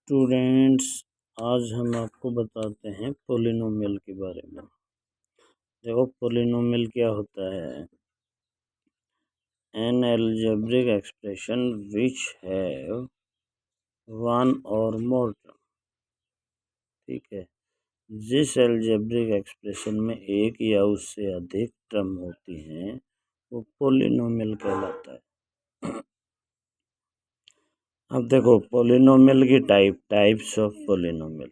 Students, आज हम आपको बताते हैं पॉलिनोमियल के बारे में। देखो, पॉलिनोमियल क्या होता है? N algebraic expression which have one और मोर टर्म। ठीक है, जिस अलजेब्रिक एक्सप्रेशन में एक या उससे अधिक टर्म होती हैं वो पॉलिनोमियल कहलाता है। अब देखो, पॉलिनोमियल की types of polynomial.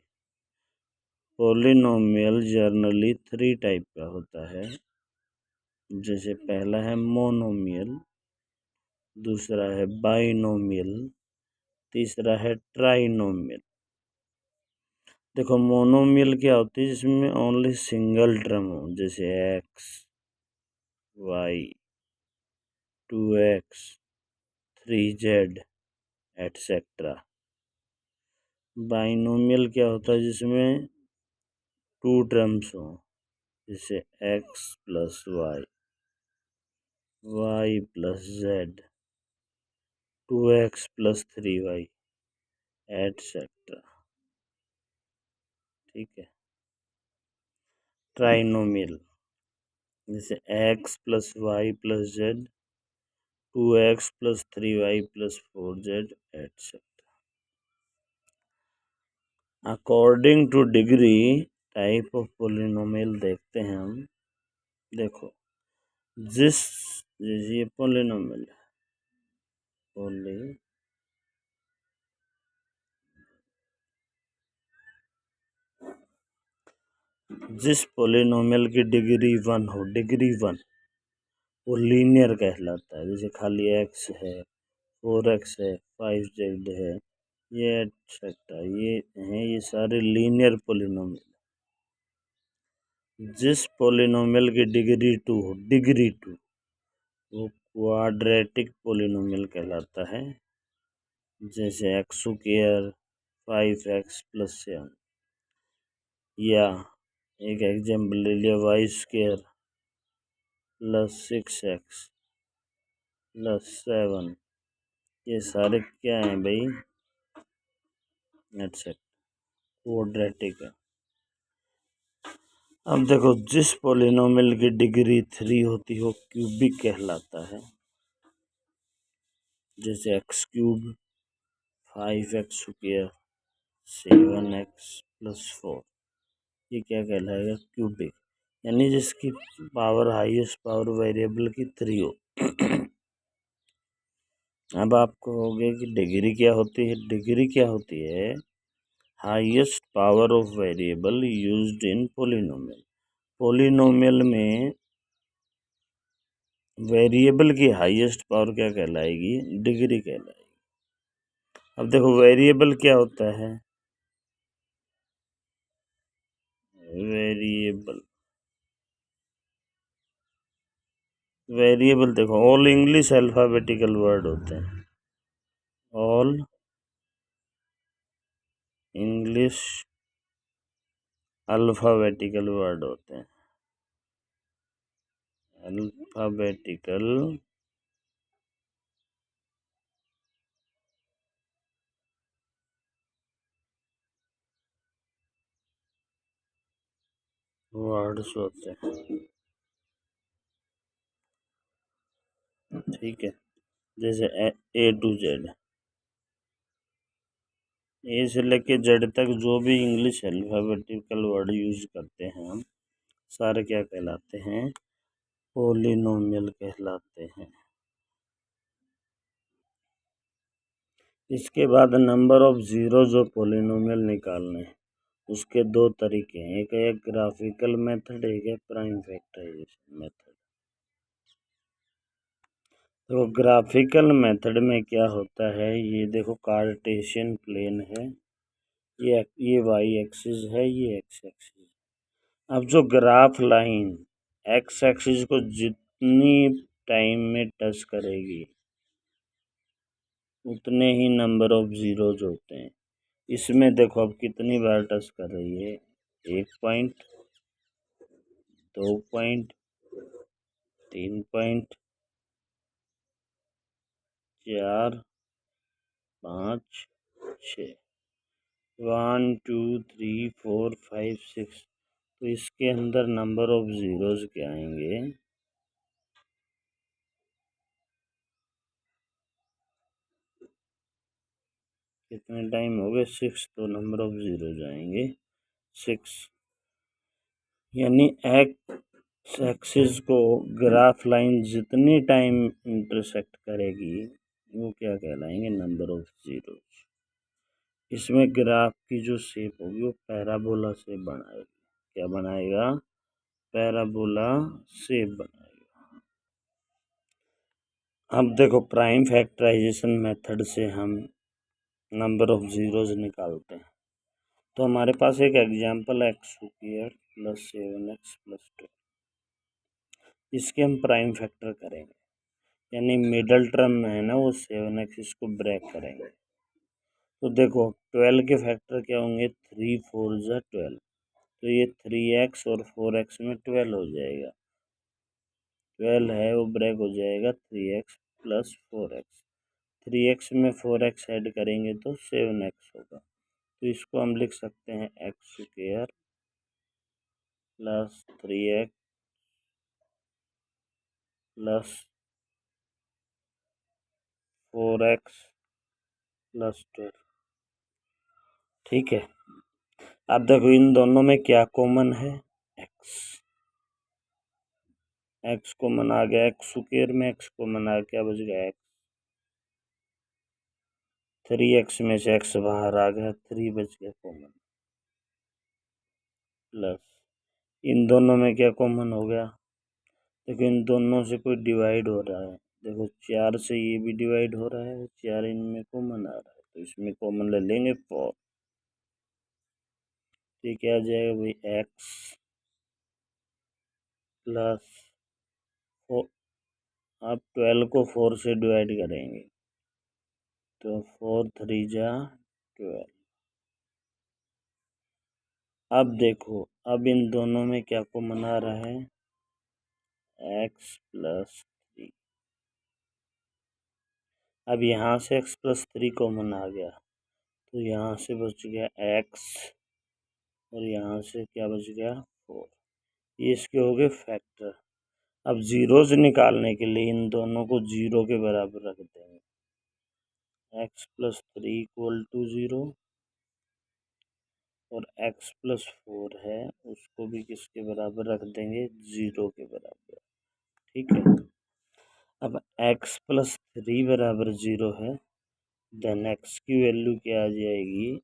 Polynomial generally 3 type का होता है। जैसे पहला है मोनोमियल, दूसरा है बाइनोमियल, तीसरा है ट्राइनोमियल। देखो, मोनोमियल क्या होती है? जिसमें ओनली सिंगल टर्म हो, जैसे x, Y, 2x, 3z etcetera. Binomial क्या होता है? जिसमें 2 टर्म्स हो, जैसे x plus Y, Y plus Z, 2x plus 3y etcetera. ठीक है। ट्राइनोमियल जैसे x plus Y plus Z, 2x plus 3y plus 4z etcetera. According to degree type of polynomial देखते हैं हम। देखो, ये पॉलिनोमियल है, जिस पॉलिनोमियल की डिग्री 1 हो, डिग्री 1, वो लीनियर कहलाता है। जैसे खाली x है, 4x है, 5z है, ये एटसेट्रा, ये सारे लीनियर पॉलिनोमियल। जिस पॉलिनोमियल की डिग्री 2 हो, डिग्री 2, वो क्वाड्रेटिक पॉलिनोमियल कहलाता है। जैसे एक्स स्क्वायर 5x प्लस 7, या एक एग्जाम्पल ले लिया Y square plus 6x plus 7। ये सारे क्या हैं भाई? एटसेट्रा, क्वाड्रेटिक है। अब देखो, जिस पॉलिनोमियल की डिग्री 3 होती हो, क्यूबिक कहलाता है। जैसे x cube, 5x square, 7x plus 4, ये क्या कहलाएगा? क्यूबिक। यानी जिसकी पावर, हाईएस्ट पावर वेरिएबल की 3 हो। अब आप कहोगे कि डिग्री क्या होती है? डिग्री क्या होती है? Highest power of variable used in polynomial. Polynomial में वेरिएबल की हाईएस्ट पावर क्या कहलाएगी? डिग्री कहलाएगी। अब देखो, वेरिएबल क्या होता है? वेरिएबल देखो, ऑल इंग्लिश अल्फाबेटिकल वर्ड होते हैं। ऑल इंग्लिश अल्फाबेटिकल वर्ड होते हैं। अल्फाबेटिकल वर्ड्स होते हैं। ठीक है। जैसे ए टू जेड, ए से लेके जेड तक जो भी इंग्लिश अल्फाबेटिकल वर्ड यूज करते हैं हम, सारे क्या कहलाते हैं? पॉलिनोमियल कहलाते हैं। इसके बाद नंबर ऑफ जीरो जो पॉलिनोमियल निकालने हैं, उसके 2 तरीके हैं। एक है ग्राफिकल मेथड, एक है प्राइम फैक्टराइजेशन मेथड। तो ग्राफिकल मेथड में क्या होता है? ये देखो, कार्टेशियन प्लेन है, ये वाई एक्सिस है, ये एक्स एक्सिस। अब जो ग्राफ लाइन एक्स एक्सिस को जितनी टाइम में टच करेगी, उतने ही नंबर ऑफ जीरोज होते हैं। इसमें देखो, अब कितनी बार टच कर रही है? 1 पॉइंट, 2 पॉइंट, 3 पॉइंट, 4, 5, 6। 1 2 3 4 5 6। तो इसके अंदर नंबर ऑफ ज़ीरोज़ क्या आएंगे? कितने टाइम हो गए? 6। तो नंबर ऑफ ज़ीरोज़ आएंगे 6। यानी एक्स एक्सिस को ग्राफ लाइन जितनी टाइम इंटरसेक्ट करेगी वो क्या कहलाएंगे? Number of zeros. इसमें ग्राफ की जो शेप होगी वो पैराबोला शेप बनाएगी। क्या बनाएगा? पैराबोला शेप बनाएगा। अब देखो, प्राइम फैक्टराइजेशन मेथड से हम नंबर ऑफ ज़ीरोज़ निकालते हैं। तो हमारे पास एक example x² plus 7x plus 2, इसके हम प्राइम फैक्टर करेंगे, यानी मिडल टर्म में है ना वो 7x, इसको ब्रेक करेंगे। तो देखो 12 के फैक्टर क्या होंगे? 3 4 ज़ा 12। तो ये 3x और 4x में 12 हो जाएगा। 12 है वो ब्रेक हो जाएगा 3x प्लस 4x। 3x में 4x ऐड करेंगे तो 7x होगा। तो इसको हम लिख सकते हैं x² plus 3x plus 4x plus 12। ठीक है। अब देखो इन दोनों में क्या कॉमन है? x। x कॉमन आ गया, x² में x कॉमन आ गया, क्या बच गया? x। 3x में से x बाहर आ गया, 3 बच गया कॉमन, प्लस इन दोनों में क्या कॉमन हो गया? देखो इन दोनों से कोई डिवाइड हो रहा है। देखो 4 से ये भी डिवाइड हो रहा है, 4 इनमें कॉमन आ रहा है, तो इसमें कॉमन ले लेंगे 4। ये क्या आ जाएगा भाई? x plus 4। आप 12 को 4 से डिवाइड करेंगे तो 4 3 जा 12। अब देखो, अब इन दोनों में क्या कॉमन आ रहा है? x plus 3। अब यहाँ से x प्लस 3 कॉमन आ गया, तो यहाँ से बच गया x और यहाँ से क्या बच गया? 4। ये इसके हो गए फैक्टर। अब ज़ीरोज़ निकालने के लिए इन दोनों को 0 के बराबर रख देंगे। x प्लस 3 इक्वल टू 0 और x प्लस 4 है उसको भी किसके बराबर रख देंगे? 0 के बराबर। ठीक है। अब x प्लस 3 बराबर 0 है, देन x की वैल्यू क्या आ जाएगी?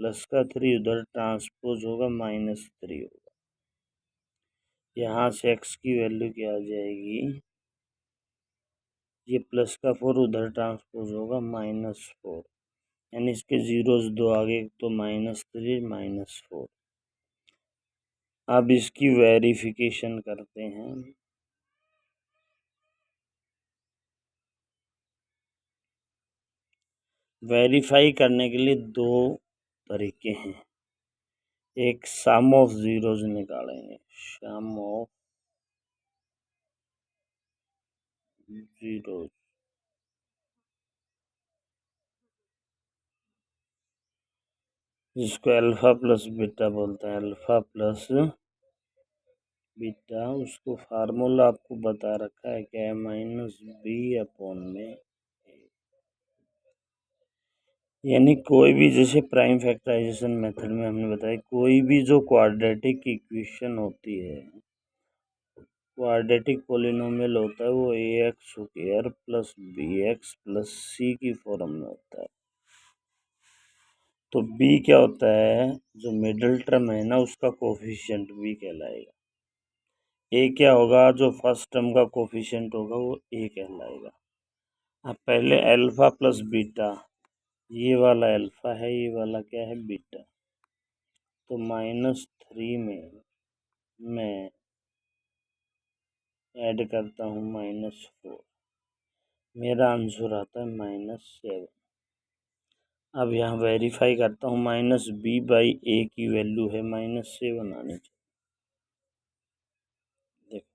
प्लस का 3 उधर ट्रांसपोज होगा, -3 होगा। यहाँ से x की वैल्यू क्या आ जाएगी? ये प्लस का 4 उधर ट्रांसपोज होगा, -4। यानी इसके ज़ीरोज़ दो आगे, तो -3 -4। अब इसकी वेरिफिकेशन करते हैं। वेरीफाई करने के लिए दो तरीके हैं। एक सम ऑफ ज़ीरोज़ निकालेंगे, सम ऑफ ज़ीरोज़, जिसको अल्फ़ा प्लस बीटा बोलते हैं। अल्फ़ा प्लस बीटा, उसको फार्मूला आपको बता रखा है क्या है? -b/में। यानी कोई भी, जैसे प्राइम फैक्टराइजेशन मेथड में हमने बताया, कोई भी जो क्वाड्रेटिक इक्वेशन होती है, क्वाड्रेटिक पोलिनोमियल होता है, वो ax² plus bx plus c की फॉर्म में होता है। तो b क्या होता है? जो मिडिल टर्म है ना उसका कोफिशिएंट b कहलाएगा। a क्या होगा? जो फर्स्ट टर्म का कोफिशिएंट होगा वो a कहलाएगा। अब पहले अल्फा प्लस बीटा, ये वाला अल्फा है, ये वाला क्या है? बीटा। तो -3 में मैं ऐड करता हूँ -4, मेरा आंसर आता है -7। अब यहाँ वेरीफाई करता हूँ, -b/a की वैल्यू है -7 आनी चाहिए। देखो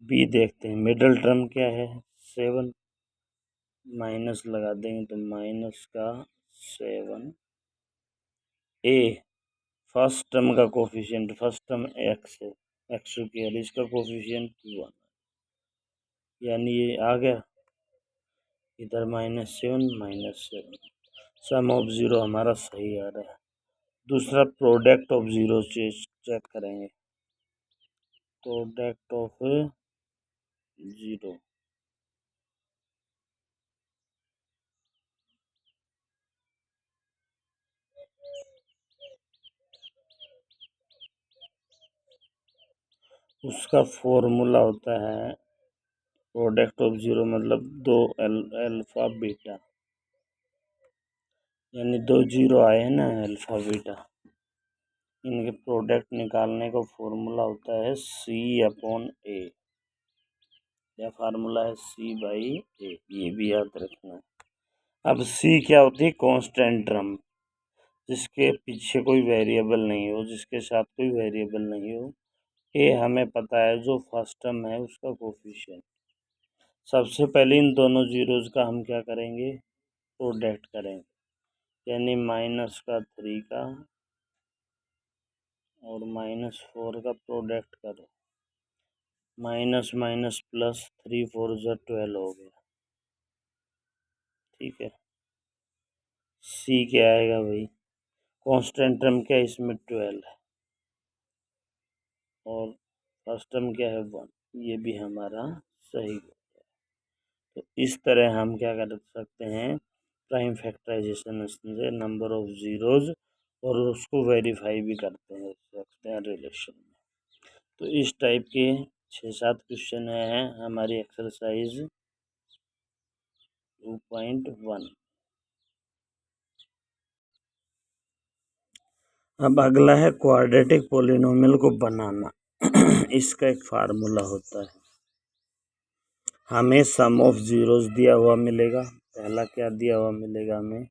-b देखते हैं, मिडल टर्म क्या है? 7। माइनस लगा देंगे तो माइनस का 7 ए फर्स्ट टर्म का कोफिशिएंट, फर्स्ट टर्म एक्स है, एक्स स्क्वायर, इसका कोफिशिएंट 1, यानी ये आ गया इधर -7 सम ऑफ ज़ीरो हमारा सही आ रहा है। दूसरा प्रोडक्ट ऑफ ज़ीरो चेक करेंगे, प्रोडक्ट ऑफ ज़ीरो, उसका फॉर्मूला होता है प्रोडक्ट ऑफ ज़ीरो मतलब दो अल्फ़ा बीटा, यानी दो जीरो आए हैं ना अल्फ़ा बीटा, इनके प्रोडक्ट निकालने का फॉर्मूला होता है C अपॉन ए, या फार्मूला है C/A, ये भी याद रखना है। अब C क्या होती है? कांस्टेंट टर्म, जिसके पीछे कोई वेरिएबल नहीं हो, जिसके साथ कोई वेरिएबल नहीं हो। ए हमें पता है जो फर्स्ट टर्म है उसका कोफिशिएंट। सबसे पहले इन दोनों जीरोज का हम क्या करेंगे? प्रोडक्ट करेंगे, यानी -3 का और -4 का प्रोडक्ट करो, माइनस माइनस प्लस 3 4 12 हो गया, ठीक है। सी क्या आएगा भाई? कांस्टेंट टर्म क्या है इसमें? 12 है, और फर्स्ट टर्म क्या है? 1, ये भी हमारा सही हो गया। तो इस तरह हम क्या कर सकते हैं? प्राइम फैक्टराइजेशन से नंबर ऑफ जीरोज, और उसको वेरीफाई भी सकते हैं रिलेशन में। तो इस टाइप के 6-7 क्वेश्चन हैं हमारी एक्सरसाइज 2.1। अब अगला है क्वाड्रेटिक पोलिनोमियल को बनाना। इसका एक फार्मूला होता है, हमें सम ऑफ जीरोस दिया हुआ मिलेगा। पहला क्या दिया हुआ मिलेगा हमें?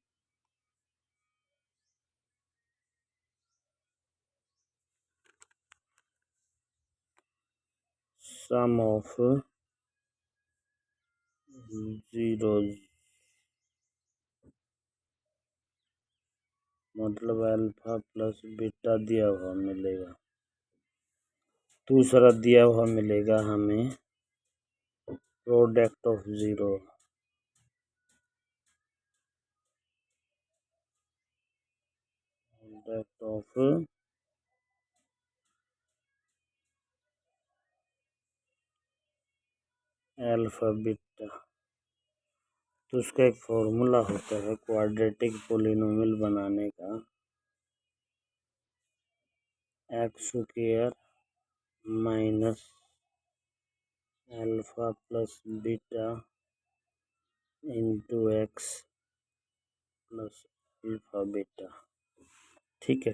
सम ऑफ जीरोस मतलब अल्फा प्लस बीटा दिया हुआ मिलेगा। दूसरा दिया हुआ मिलेगा हमें product of zero, product of alpha beta. तो उसका एक फॉर्मूला होता है क्वाड्रेटिक पोलिनोमियल बनाने का, x square minus alpha plus beta into x plus alpha beta, ठीक है।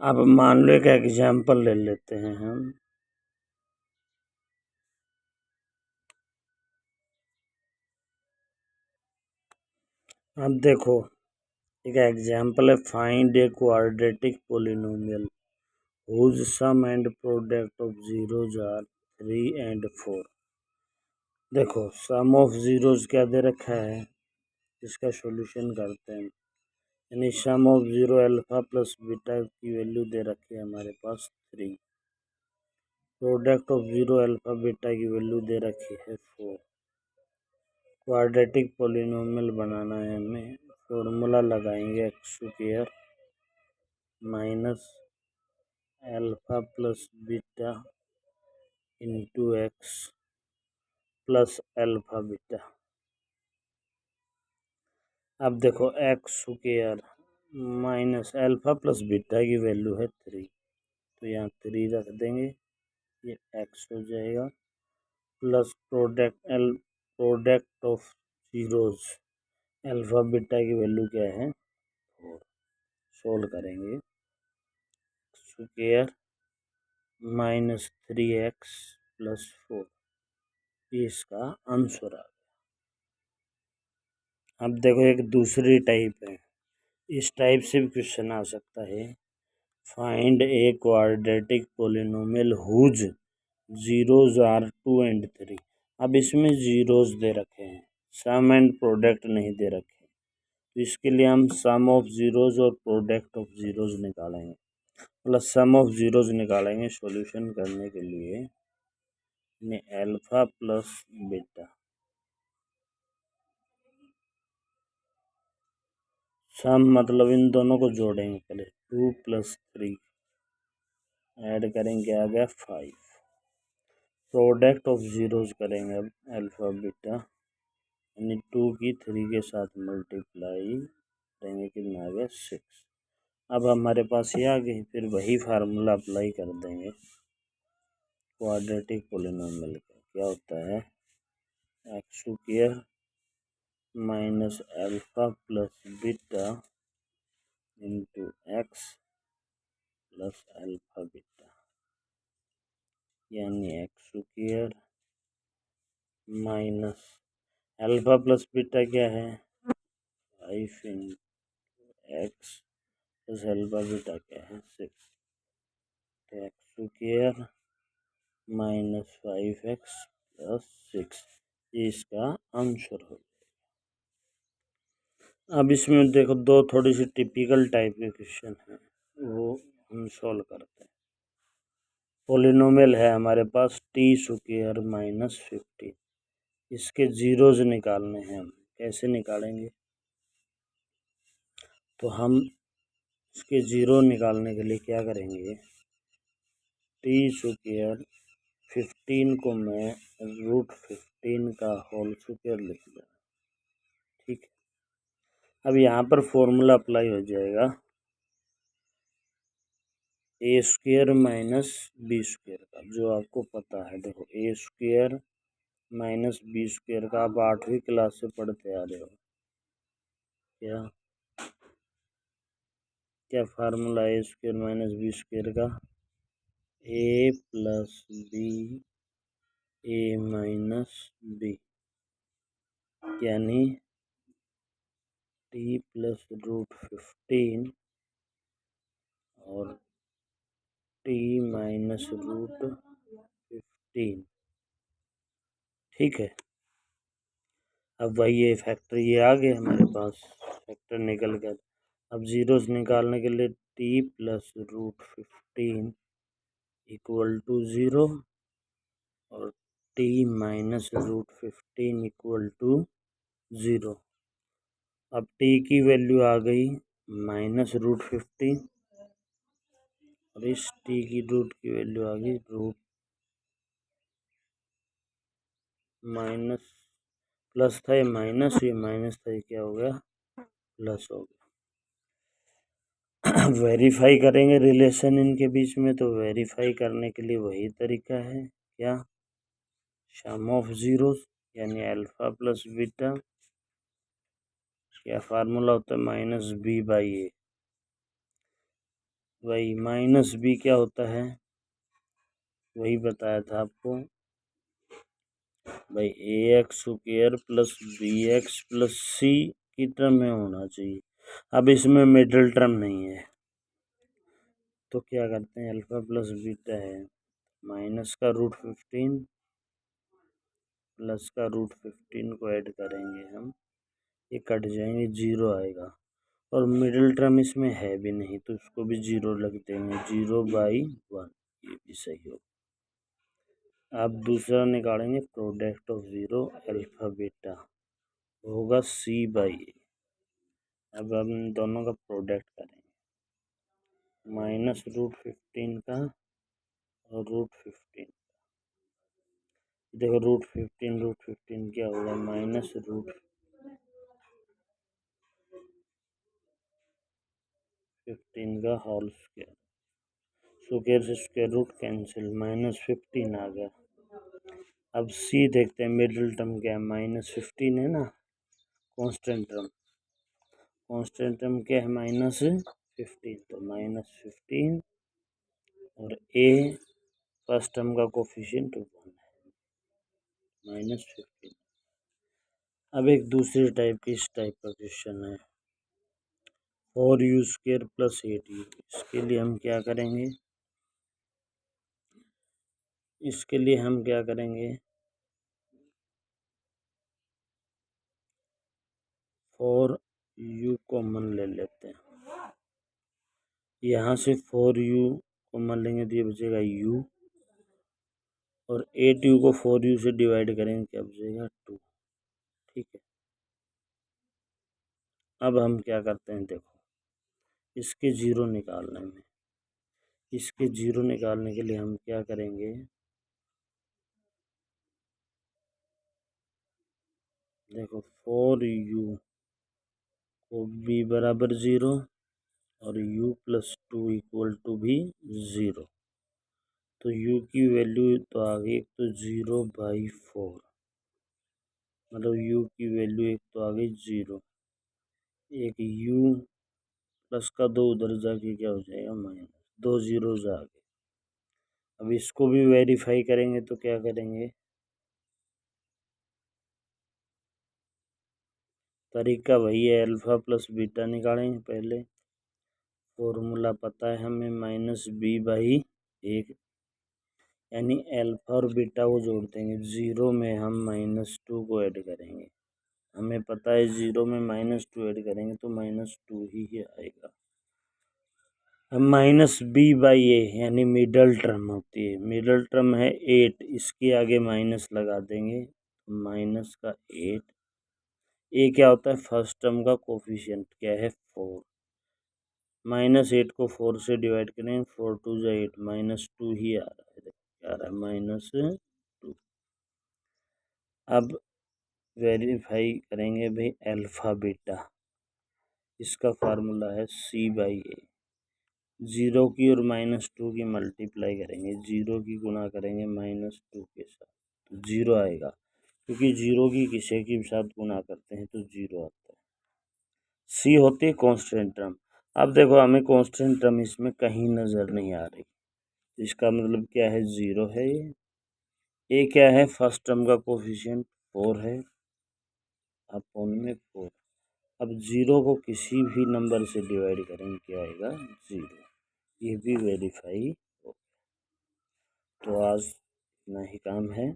अब मान लो एक एग्जाम्पल ले लेते हैं हम। अब देखो एक एग्जाम्पल है, find a quadratic polynomial whose sum and product of zeros are 3 and 4। देखो सम ऑफ जीरोज क्या दे रखा है, इसका सॉल्यूशन करते हैं। यानी sum of zero alpha plus beta की वैल्यू दे रखी है हमारे पास 3, product of zero alpha beta की वैल्यू दे रखी है 4। क्वाड्रेटिक पोलिनोमियल बनाना है हमें, फॉर्मूला लगाएंगे x square minus alpha plus beta into x plus alpha beta. अब देखो x square minus alpha plus beta की वैल्यू है 3, तो यहाँ 3 रख देंगे, ये एक्स हो जाएगा, plus product of zeros alpha beta की वैल्यू क्या है? 4। सोल्व करेंगे, स्क्वायर -3x प्लस 4, ये इसका आंसर आ गया। अब देखो एक दूसरी टाइप है, इस टाइप से भी क्वेश्चन आ सकता है, find a quadratic polynomial whose zeros are 2 and 3। अब इसमें जीरोस दे रखे हैं, सम एंड प्रोडक्ट नहीं दे रखे, तो इसके लिए हम सम ऑफ जीरोस और प्रोडक्ट ऑफ जीरोस निकालेंगे, मतलब सम ऑफ जीरोस निकालेंगे सॉल्यूशन करने के लिए। अल्फा प्लस बीटा, सम मतलब इन दोनों को जोड़ेंगे, पहले 2 + 3 ऐड करेंगे, आ गया 5। प्रोडक्ट ऑफ जीरोस करेंगे अब अल्फा बीटा, यानी 2 की 3 के साथ मल्टीप्लाई करेंगे, कितना आ गया 6। अब हमारे पास ये आ गई, फिर वही फार्मूला अप्लाई कर देंगे क्वाड्रेटिक पोलिनोमियल का। क्या होता है, x square minus alpha plus beta into x plus alpha beta, यानी x square minus alpha plus beta क्या है 5 into x plus alpha beta क्या है 6, तो x square minus 5x plus 6, ये इसका आंसर हो। अब इसमें देखो दो थोड़ी सी टिपिकल टाइप के क्वेश्चन हैं, वो हम सॉल्व करते हैं। पोलिनोमियल है हमारे पास टी स्क्वायर माइनस 15, इसके जीरोज निकालने हैं हम, कैसे निकालेंगे, तो हम इसके जीरो निकालने के लिए क्या करेंगे, टी स्क्वायर 15 को मैं √15 का होल स्क्वायर लिख दूँ, ठीक है। अब यहाँ पर फॉर्मूला अप्लाई हो जाएगा ए स्क्वायर माइनस बी स्क्वायर का, जो आपको पता है। देखो ए स्क्वायर माइनस बी स्क्वायर का आप 8वीं क्लास से पढ़ते आ रहे हो। क्या क्या फार्मूला ए स्क्वायर माइनस बी स्क्वायर का, ए प्लस बी ए माइनस बी, यानी टी प्लस √15 और टी माइनस √15, ठीक है। अब वही ये फैक्टर ये आ गए हमारे पास, फैक्टर निकल गया। अब जीरोस निकालने के लिए टी प्लस √15 इक्वल टू 0 और टी माइनस √15 इक्वल टू 0। अब टी की वैल्यू आ गई -√15 और इस टी की रूट की वैल्यू आ गई रूट माइनस, प्लस था ये माइनस, ये माइनस था ये क्या हो गया प्लस हो गया। वेरीफाई करेंगे रिलेशन इनके बीच में, तो वेरीफाई करने के लिए वही तरीका है, क्या, सम ऑफ जीरोस, यानी अल्फा प्लस बीटा, क्या फार्मूला होता है -b/a, वही -b क्या होता है, वही बताया था आपको भाई, ax square plus bx plus c की टर्म में होना चाहिए। अब इसमें मिडिल टर्म नहीं है, तो क्या करते हैं, अल्फा प्लस बीटा है, माइनस का √15 प्लस का √15 को ऐड करेंगे हम, ये कट जाएंगे, 0 आएगा, और मिडिल टर्म इसमें है भी नहीं, तो उसको भी 0 लग देंगे, 0/1, ये भी सही हो। अब दूसरा निकालेंगे product of zero alpha beta, होगा c/a। अब हम इन दोनों का प्रोडक्ट करेंगे, -√15 का और √15, देखो √15 क्या होगा, -√15 का होल स्क्वायर, स्क्वायर से स्क्वायर रूट कैंसिल, -15 आ गया। अब सी देखते हैं, मिडिल टर्म क्या है, -15 है ना, कांस्टेंट टर्म, कांस्टेंट टर्म क्या है -15, तो -15 और ए फर्स्ट टर्म का कोफिशिएंट 1 है, -15। अब एक दूसरी टाइप की इस टाइप का क्वेश्चन है, 4u² + 8u, इसके लिए हम क्या करेंगे, इसके लिए हम क्या करेंगे, 4u कॉमन ले लेते हैं। यहाँ से 4u कॉमन लेंगे तो ये बचेगा u, और 8u को 4u से डिवाइड करेंगे क्या बचेगा 2। ठीक है, अब हम क्या करते हैं, देखो इसके जीरो निकालने में, इसके जीरो निकालने के लिए हम क्या करेंगे, देखो 4u को b बराबर 0 और u प्लस 2 इक्वल टू भी 0, तो u की वैल्यू तो आ गई, एक तो 0/4, मतलब u की वैल्यू एक तो आ गई 0, एक u प्लस का 2 उधर जाके क्या हो जाएगा माइनस, 2 जीरोज आ गए। अब इसको भी वेरीफाई करेंगे तो क्या करेंगे, तरीका वही है, अल्फ़ा प्लस बीटा निकालेंगे पहले। फॉर्मूला पता है हमें, -b/1, यानी अल्फ़ा और बीटा को जोड़ देंगे, 0 में हम -2 को ऐड करेंगे। हमें पता है 0 में -2 ऐड करेंगे तो -2 ही आएगा। अब -b/a यानी मिडल टर्म होती है, मिडल टर्म है 8, इसके आगे माइनस लगा देंगे, माइनस का 8। ए क्या होता है, फर्स्ट टर्म का कोफिशिएंट क्या है 4, -8 को 4 से डिवाइड करें, 4 2 8, -2 ही आ रहा है, क्या आ रहा है -2। अब वेरीफाई करेंगे भाई अल्फ़ा बीटा, इसका फार्मूला है c/a, 0 की और -2 की मल्टीप्लाई करेंगे, 0 की गुणा करेंगे -2 के साथ तो 0 आएगा, क्योंकि 0 की किसी के साथ गुणा करते हैं तो 0 आता है। सी होती है कांस्टेंट टर्म। अब देखो हमें कांस्टेंट टर्म इसमें कहीं नज़र नहीं आ रही, इसका मतलब क्या है, 0 है ये। ए क्या है, फर्स्ट टर्म का कोफिशिएंट 4 है, अपॉन में 4। अब 0 को किसी भी नंबर से डिवाइड करेंगे क्या आएगा 0, ये भी वेरीफाई हो। तो आज इतना ही काम है।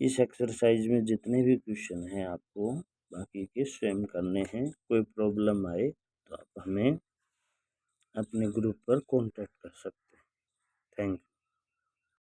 इस एक्सरसाइज में जितने भी क्वेश्चन हैं आपको बाकी के स्वयं करने हैं। कोई प्रॉब्लम आए तो आप हमें अपने ग्रुप पर कांटेक्ट कर सकते हैं। Thank you.